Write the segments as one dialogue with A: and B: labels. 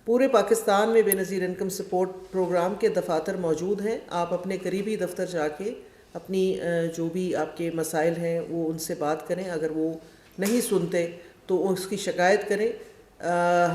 A: پورے پاکستان میں بے نظیر انکم سپورٹ پروگرام کے دفاتر موجود ہیں. آپ اپنے قریبی دفتر جا کے اپنی جو بھی آپ کے مسائل ہیں وہ ان سے بات کریں. اگر وہ نہیں سنتے تو اس کی شکایت کریں.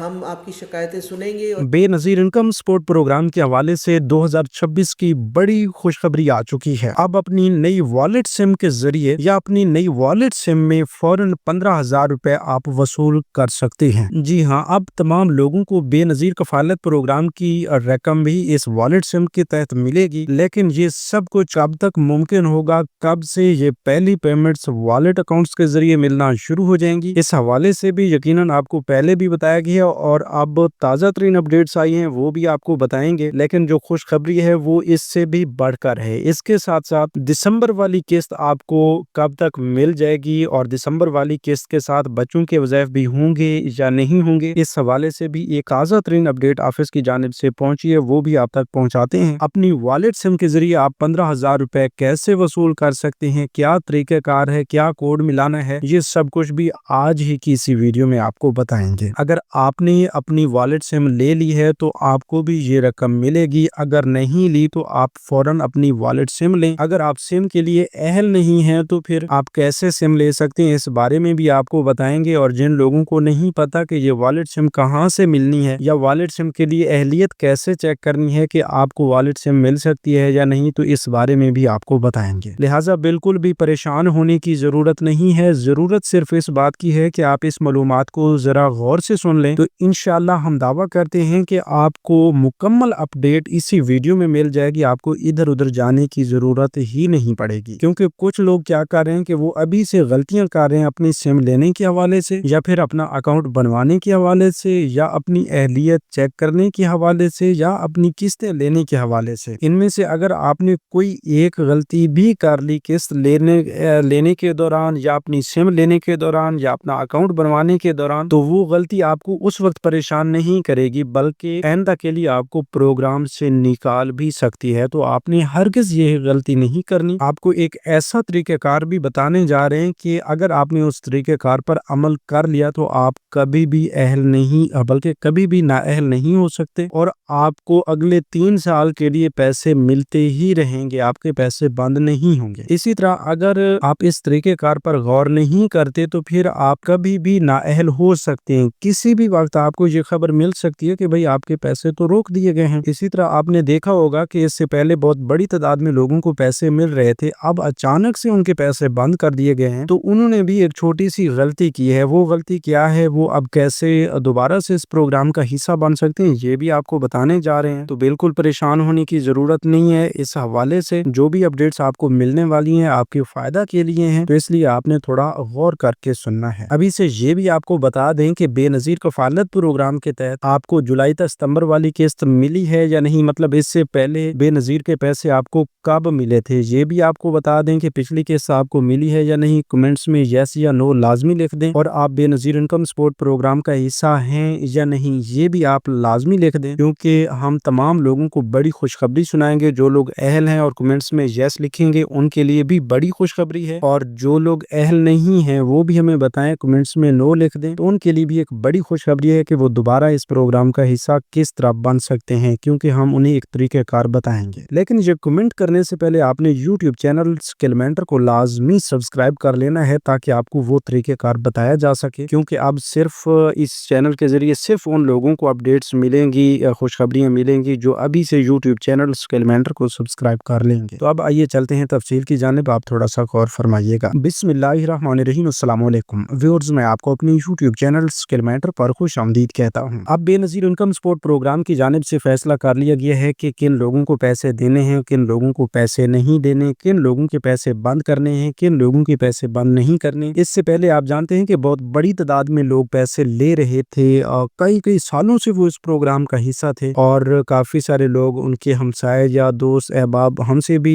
A: ہم آپ کی شکایتیں سنیں گے.
B: بے نظیر انکم سپورٹ پروگرام کے حوالے سے 2026 کی بڑی خوشخبری آ چکی ہے. اب اپنی نئی والیٹ سم کے ذریعے یا اپنی نئی والیٹ سم میں فوراً 15,000 روپے آپ وصول کر سکتے ہیں. جی ہاں، اب تمام لوگوں کو بے نظیر کفالت پروگرام کی رقم بھی اس والیٹ سم کے تحت ملے گی. لیکن یہ سب کچھ کب تک ممکن ہوگا، کب سے یہ پہلی پیمنٹس والیٹ اکاؤنٹس کے ذریعے ملنا شروع ہو جائیں گی، اس حوالے سے بھی یقیناً آپ کو پہلے بھی بتایا گیا اور اب تازہ ترین اپڈیٹس آئی ہیں وہ بھی آپ کو بتائیں گے. لیکن جو خوشخبری ہے وہ اس سے بھی بڑھ کر ہے. اس کے ساتھ ساتھ دسمبر والی قسط آپ کو کب تک مل جائے گی اور دسمبر والی قسط کے ساتھ بچوں کے وظائف بھی ہوں گے یا نہیں ہوں گے، اس حوالے سے بھی ایک تازہ ترین اپڈیٹ آفس کی جانب سے پہنچی ہے، وہ بھی آپ تک پہنچاتے ہیں. اپنی والیٹ سم کے ذریعے آپ 15,000 روپے کیسے وصول کر سکتے ہیں، کیا طریقہ کار ہے، کیا کوڈ ملانا ہے، یہ سب کچھ بھی آج ہی کی اسی ویڈیو میں آپ کو بتائیں گے. اگر آپ نے اپنی والیٹ سم لے لی ہے تو آپ کو بھی یہ رقم ملے گی. اگر نہیں لی تو آپ فوراً اپنی والیٹ سم لیں. اگر آپ سم کے لیے اہل نہیں ہیں تو پھر آپ کیسے سم لے سکتے ہیں، اس بارے میں بھی آپ کو بتائیں گے. اور جن لوگوں کو نہیں پتا کہ یہ والیٹ سم کہاں سے ملنی ہے یا والیٹ سم کے لیے اہلیت کیسے چیک کرنی ہے کہ آپ کو والیٹ سم مل سکتی ہے یا نہیں، تو اس بارے میں بھی آپ کو بتائیں گے. لہٰذا بالکل بھی پریشان ہونے کی ضرورت نہیں ہے. ضرورت صرف اس بات کی ہے کہ آپ اس معلومات کو ذرا غور سے سن لیں. تو انشاءاللہ ہم دعویٰ کرتے ہیں کہ آپ کو مکمل اپڈیٹ اسی ویڈیو میں مل جائے گی. آپ کو ادھر ادھر جانے کی ضرورت ہی نہیں پڑے گی، کیونکہ کچھ لوگ کیا کر رہے ہیں کہ وہ ابھی سے غلطیاں کر رہے ہیں اپنی سم لینے کے حوالے سے یا پھر اپنا اکاؤنٹ بنوانے کے حوالے سے یا اپنی اہلیت چیک کرنے کے حوالے سے یا اپنی قسطیں لینے کے حوالے سے. ان میں سے اگر آپ نے کوئی ایک غلطی بھی کر لی قسط لینے کے دوران یا اپنی سم لینے کے دوران یا اپنا اکاؤنٹ بنوانے کے دوران، تو وہ غلطی آپ کو اس وقت پریشان نہیں کرے گی بلکہ آئندہ کے لیے آپ کو پروگرام سے نکال بھی سکتی ہے. تو آپ نے ہرگز یہ غلطی نہیں کرنی. آپ کو ایک ایسا طریقہ کار بھی بتانے جا رہے ہیں کہ اگر آپ نے اس طریقہ کار پر عمل کر لیا تو آپ کبھی بھی اہل نہیں بلکہ کبھی بھی نااہل نہیں ہو سکتے اور آپ کو اگلے 3 سال کے لیے پیسے ملتے ہی رہیں گے، آپ کے پیسے بند نہیں ہوں گے. اسی طرح اگر آپ اس طریقہ کار پر غور نہیں کرتے تو پھر آپ کبھی بھی نااہل ہو سکتے ہیں. کسی بھی وقت آپ کو یہ خبر مل سکتی ہے کہ بھئی آپ کے پیسے تو روک دیے گئے ہیں. اسی طرح آپ نے دیکھا ہوگا کہ اس سے پہلے بہت بڑی تعداد میں لوگوں کو پیسے مل رہے تھے، اب اچانک سے ان کے پیسے بند کر دیے گئے ہیں. تو انہوں نے بھی ایک چھوٹی سی غلطی کی ہے. وہ غلطی کیا ہے، وہ اب کیسے دوبارہ سے اس پروگرام کا حصہ بن سکتے ہیں، یہ بھی آپ کو بتانے جا رہے ہیں. تو بالکل پریشان ہونے کی ضرورت نہیں ہے. اس حوالے سے جو بھی اپڈیٹس آپ کو ملنے والی ہیں آپ کے فائدہ کے لیے ہیں، تو اس لیے آپ نے تھوڑا غور کر کے سننا ہے. ابھی سے یہ بھی آپ کو بتا دیں کہ بے نظیر کفالت پروگرام کے تحت آپ کو جولائی تا ستمبر والی قسط ملی ہے یا نہیں، مطلب اس سے پہلے بے نظیر کے پیسے آپ کو کب ملے تھے، یہ بھی آپ کو بتا دیں کہ پچھلی قسط آپ کو ملی ہے یا نہیں. کمنٹس میں یس یا نو لازمی لکھ دیں. اور آپ بے نظیر انکم سپورٹ پروگرام کا حصہ ہیں یا نہیں، یہ بھی آپ لازمی لکھ دیں، کیونکہ ہم تمام لوگوں کو بڑی خوشخبری سنائیں گے. جو لوگ اہل ہیں اور کمنٹس میں یس لکھیں گے ان کے لیے بھی بڑی خوشخبری ہے، اور جو لوگ اہل نہیں ہیں وہ بھی ہمیں بتائیں، کمنٹس میں نو لکھ دیں، تو ان کے لیے بھی ایک بڑی خوشخبری ہے کہ وہ دوبارہ اس پروگرام کا حصہ کس طرح بن سکتے ہیں، کیونکہ ہم انہیں ایک طریقہ کار بتائیں گے. لیکن یہ کمنٹ کرنے سے پہلے آپ نے یوٹیوب چینل اسکل مینٹر کو لازمی سبسکرائب کر لینا ہے تاکہ آپ کو وہ طریقہ کار بتایا جا سکے. کیونکہ اب صرف اس چینل کے ذریعے صرف ان لوگوں کو اپڈیٹس ملیں گی، خوشخبریاں ملیں گی جو ابھی سے یوٹیوب چینل اسکل مینٹر کو سبسکرائب کر لیں گے. تو اب آئیے چلتے ہیں تفصیل کی جانب، آپ تھوڑا سا غور فرمائیے گا. بسم اللہ الرحمن الرحیم. السلام علیکم ویورز، میں آپ کو اپنی یوٹیوب چینل اسکل مینٹر پر خوش آمدید کہتا ہوں. اب بے نظیر انکم سپورٹ پروگرام کی جانب سے فیصلہ کر لیا گیا ہے کہ کن لوگوں کو پیسے دینے ہیں، کن لوگوں کو پیسے نہیں دینے، کن لوگوں کے پیسے بند کرنے ہیں، کن لوگوں کے پیسے بند نہیں کرنے. اس سے پہلے آپ جانتے ہیں کہ بہت بڑی تعداد میں لوگ پیسے لے رہے تھے، کئی سالوں سے وہ اس پروگرام کا حصہ تھے، اور کافی سارے لوگ ان کے ہمسائے یا دوست احباب ہم سے بھی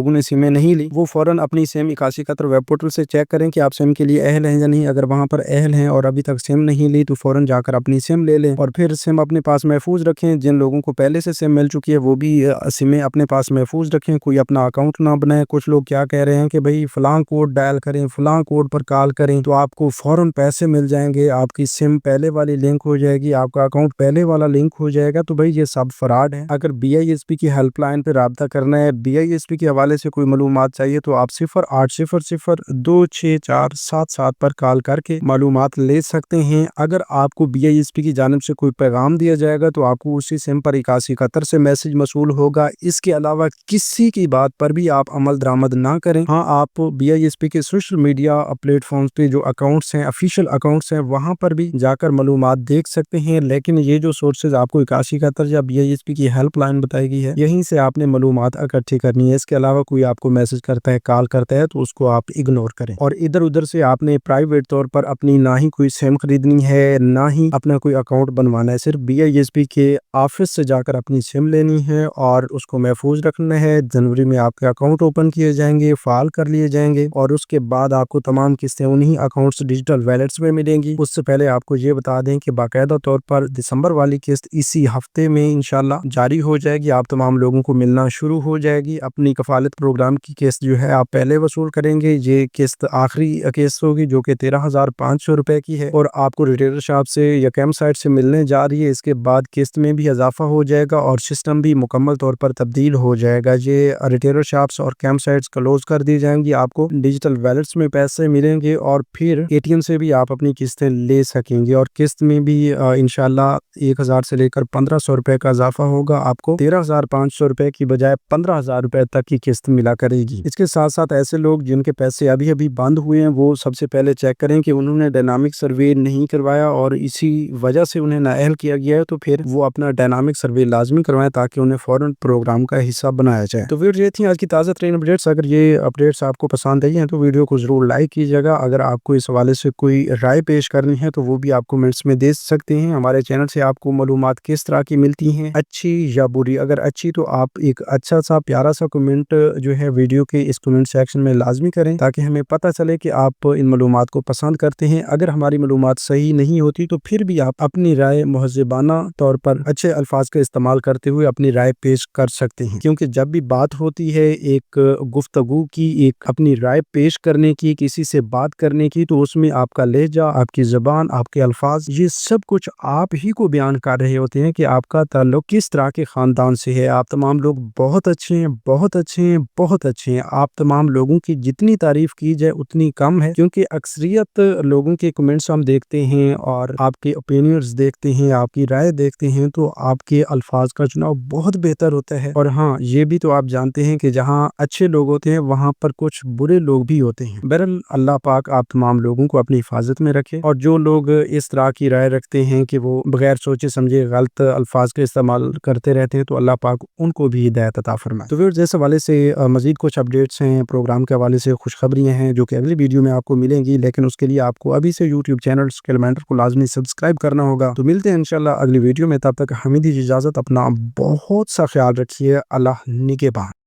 B: لوگوں نے سمیں نہیں لی وہ فوراً اپنی سم 8171 ویب پورٹل سے چیک کریں کہ آپ سم کے لیے اہل ہیں یا نہیں. اگر وہاں پر اہل ہیں اور ابھی تک سم نہیں لی تو فوراً جا کر اپنی سم لے لیں اور پھر سم اپنے پاس محفوظ رکھیں. جن لوگوں کو پہلے سے سم مل چکی ہے وہ بھی سمیں اپنے پاس محفوظ رکھیں, کوئی اپنا اکاؤنٹ نہ بنائیں. کچھ لوگ کیا کہہ رہے ہیں کہ بھائی فلاں کوڈ ڈائل کریں, فلاں کوڈ پر کال کریں تو آپ کو فوراً پیسے مل جائیں گے, آپ کی سم پہلے والی لنک ہو جائے گی, آپ کا اکاؤنٹ پہلے والا لنک ہو جائے گا. تو بھائی یہ سب فراڈ ہے. اگر بی آئی ایس پی کی ہیلپ لائن پہ رابطہ کرنا ہے, بی آئی ایس پی کے حوالے سے کوئی معلومات چاہیے تو آپ 0800-264-777 پر کال کر کے معلومات لے سکتے ہیں. اگر آپ کو بی آئی ایس پی کی جانب سے کوئی پیغام دیا جائے گا تو آپ کو اسی سم پر 8171 سے میسج موصول ہوگا. اس کے علاوہ کسی کی بات پر بھی آپ عمل درآمد نہ کریں. ہاں, آپ بی آئی ایس پی کے سوشل میڈیا پلیٹ فارمز پہ جو اکاؤنٹس ہیں, آفیشیل اکاؤنٹس ہیں, وہاں پر بھی جا کر معلومات دیکھ سکتے ہیں. لیکن یہ جو سورسز آپ کو 8171 یا بی آئی ایس پی کی ہیلپ لائن بتائی گئی ہے, یہیں سے آپ نے معلومات اکٹھی کرنی ہے. اس کے علاوہ کوئی آپ کو میسج کرتا ہے, کال کرتا ہے تو اس کو آپ اگنور کریں. اور ادھر ادھر سے آپ نے پرائیویٹ طور پر اپنی نہ ہی کوئی سم خریدنی ہے, نہ ہی اپنا کوئی اکاؤنٹ بنوانا ہے. صرف بی آئی ایس پی کے آفس سے جا کر اپنی سم لینی ہے اور اس کو محفوظ رکھنا ہے. جنوری میں آپ کے اکاؤنٹ اوپن کیے جائیں گے, فعال کر لیے جائیں گے اور اس کے بعد آپ کو تمام قسطیں انہی اکاؤنٹس ڈیجیٹل ویلیٹس میں ملیں گی. اس سے پہلے آپ کو یہ بتا دیں کہ باقاعدہ طور پر دسمبر والی قسط اسی ہفتے میں انشاءاللہ جاری ہو جائے گی. آپ تمام لوگوں کو ملنا شروع ہو جائے گی. اپنی کفالت پروگرام کی قسط جو ہے آپ پہلے وصول کریں گے. یہ قسط آخری قسط ہوگی جو کہ 13,500 روپے کی ہے اور آپ کو ریٹیلر شاپ سے یا کیمپ سائٹ سے ملنے جا رہی ہے. اس کے بعد قسط میں بھی اضافہ ہو جائے گا اور سسٹم بھی مکمل طور پر تبدیل ہو جائے گا. یہ ریٹیلر شاپس اور کیمپ سائٹس کلوز کر دی جائیں گی. آپ کو ڈیجیٹل ویلیٹس میں پیسے ملیں گے اور پھر اے ٹی ایم سے بھی آپ اپنی قسطیں لے سکیں گے اور قسط میں بھی انشاءاللہ 1,000 سے لے کر 1,500 روپے کا اضافہ ہوگا. آپ کو 13,500 روپے کی بجائے 15,000 روپے تک کی قسط ملا کرے گی. اس کے ساتھ ساتھ ایسے لوگ جن کے پیسے ابھی بند ہوئے ہیں وہ سب سے پہلے چیک کریں کہ انہوں نے ڈائنامک سروے نہیں کروایا اور اسی وجہ سے انہیں نااہل کیا گیا ہے, تو پھر وہ اپنا ڈائنامک سروے لازمی کروائیں تاکہ انہیں فوراً پروگرام کا حصہ بنایا جائے. تو ویڈیو یہ تھی آج کی تازہ ترین اپڈیٹس. اگر یہ اپڈیٹس آپ کو پسند آئی ہیں تو ویڈیو کو ضرور لائک کیجیے گا. اگر آپ کو اس حوالے سے کوئی رائے پیش کرنی ہے تو وہ بھی آپ کمنٹس میں دے سکتے ہیں. ہمارے چینل سے آپ کو معلومات کس طرح کی ملتی ہیں, اچھی یا بری؟ اگر اچھی تو آپ ایک اچھا سا پیارا سا کمنٹ جو ہے ویڈیو کے اس کمنٹ سیکشن میں لازمی کریں تاکہ ہمیں پتہ چلے کہ آپ ان معلومات کو پسند کرتے ہیں. اگر ہماری معلومات صحیح نہیں ہوتی تو پھر بھی آپ اپنی رائے مہذبانہ طور پر اچھے الفاظ کا استعمال کرتے ہوئے اپنی رائے پیش کر سکتے ہیں, کیونکہ جب بھی بات ہوتی ہے ایک گفتگو کی, ایک اپنی رائے پیش کرنے کی, کسی سے بات کرنے کی, تو اس میں آپ کا لہجہ, آپ کی زبان, آپ کے الفاظ, یہ سب کچھ آپ ہی کو بیان کر رہے ہوتے ہیں کہ آپ کا تعلق کس طرح کے خاندان سے ہے. آپ تمام لوگ بہت اچھے ہیں, بہت اچھے ہیں, بہت اچھے ہیں. آپ تمام لوگوں کی جتنی تعریف کی جائے اتنی کم ہے, کیونکہ اکثریت لوگوں کے کمنٹس ہم دیکھتے ہیں اور آپ کے اوپینینز دیکھتے ہیں, آپ کی رائے دیکھتے ہیں, تو آپ کے الفاظ کا چناؤ بہت بہتر ہوتا ہے. اور ہاں, یہ بھی تو آپ جانتے ہیں کہ جہاں اچھے لوگ ہوتے ہیں وہاں پر کچھ برے لوگ بھی ہوتے ہیں. بہرحال اللہ پاک آپ تمام لوگوں کو اپنی حفاظت میں رکھے, اور جو لوگ اس طرح کی رائے رکھتے ہیں کہ وہ بغیر سوچے سمجھے غلط الفاظ کا استعمال کرتے رہتے ہیں, تو اللہ پاک ان کو بھی ہدایت عطا فرمائے. تو ویورز, اس حوالے سے مزید کچھ اپڈیٹس ہیں پروگرام کے حوالے سے, خوشخبریاں ہیں جو کہ اگلی ویڈیو میں آپ کو ملیں گی, لیکن اس کے لیے آپ کو ابھی سے یوٹیوب چینل اسکلمینٹر کو لازمی سبسکرائب کرنا ہوگا. تو ملتے ہیں انشاءاللہ اگلی ویڈیو میں, تب تک ہمیں دیجیے اجازت. اپنا بہت سا خیال رکھیے. اللہ نگہبان.